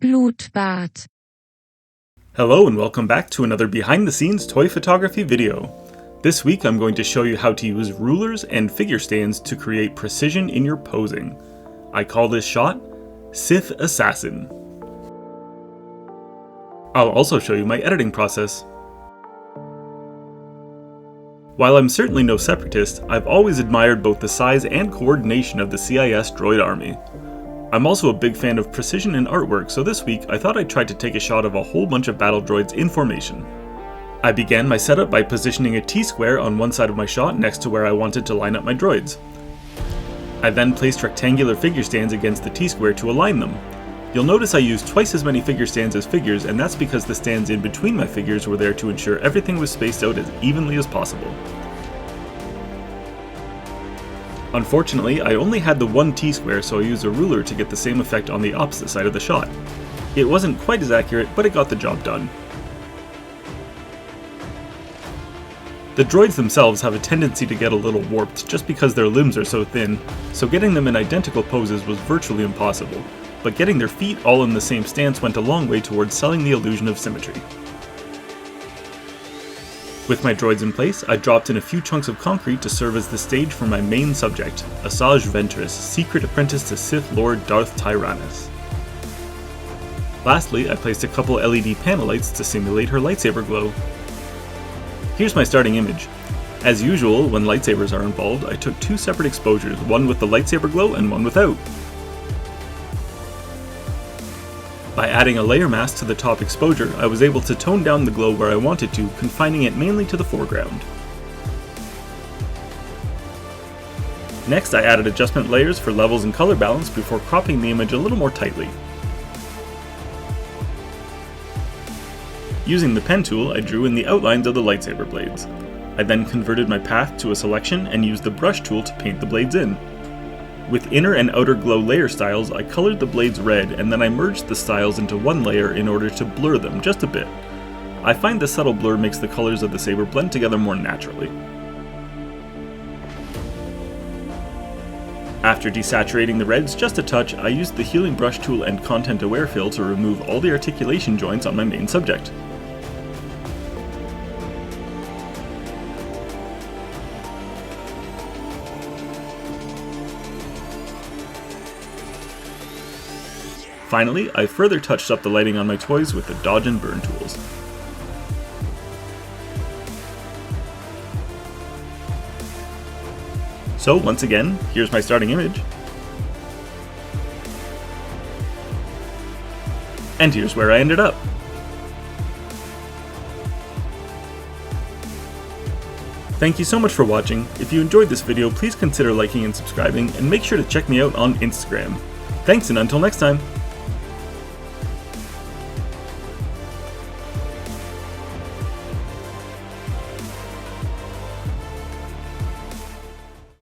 Blutbart. Hello and welcome back to another behind the scenes toy photography video. This week I'm going to show you how to use rulers and figure stands to create precision in your posing. I call this shot Sith Assassin. I'll also show you my editing process. While I'm certainly no Separatist, I've always admired both the size and coordination of the CIS droid army. I'm also a big fan of precision in artwork, so this week I thought I'd try to take a shot of a whole bunch of battle droids in formation. I began my setup by positioning a T-square on one side of my shot next to where I wanted to line up my droids. I then placed rectangular figure stands against the T-square to align them. You'll notice I used twice as many figure stands as figures, and that's because the stands in between my figures were there to ensure everything was spaced out as evenly as possible. Unfortunately, I only had the one T-square, so I used a ruler to get the same effect on the opposite side of the shot. It wasn't quite as accurate, but it got the job done. The droids themselves have a tendency to get a little warped just because their limbs are so thin, so getting them in identical poses was virtually impossible, but getting their feet all in the same stance went a long way towards selling the illusion of symmetry. With my droids in place, I dropped in a few chunks of concrete to serve as the stage for my main subject, Asajj Ventress, secret apprentice to Sith Lord Darth Tyrannus. Lastly, I placed a couple LED panel lights to simulate her lightsaber glow. Here's my starting image. As usual, when lightsabers are involved, I took two separate exposures, one with the lightsaber glow and one without. By adding a layer mask to the top exposure, I was able to tone down the glow where I wanted to, confining it mainly to the foreground. Next, I added adjustment layers for levels and color balance before cropping the image a little more tightly. Using the pen tool, I drew in the outlines of the lightsaber blades. I then converted my path to a selection and used the brush tool to paint the blades in. With inner and outer glow layer styles, I colored the blades red, and then I merged the styles into one layer in order to blur them just a bit. I find the subtle blur makes the colors of the saber blend together more naturally. After desaturating the reds just a touch, I used the healing brush tool and content aware fill to remove all the articulation joints on my main subject. Finally, I further touched up the lighting on my toys with the dodge and burn tools. So once again, here's my starting image. And here's where I ended up. Thank you so much for watching. If you enjoyed this video, please consider liking and subscribing, and make sure to check me out on Instagram. Thanks, and until next time!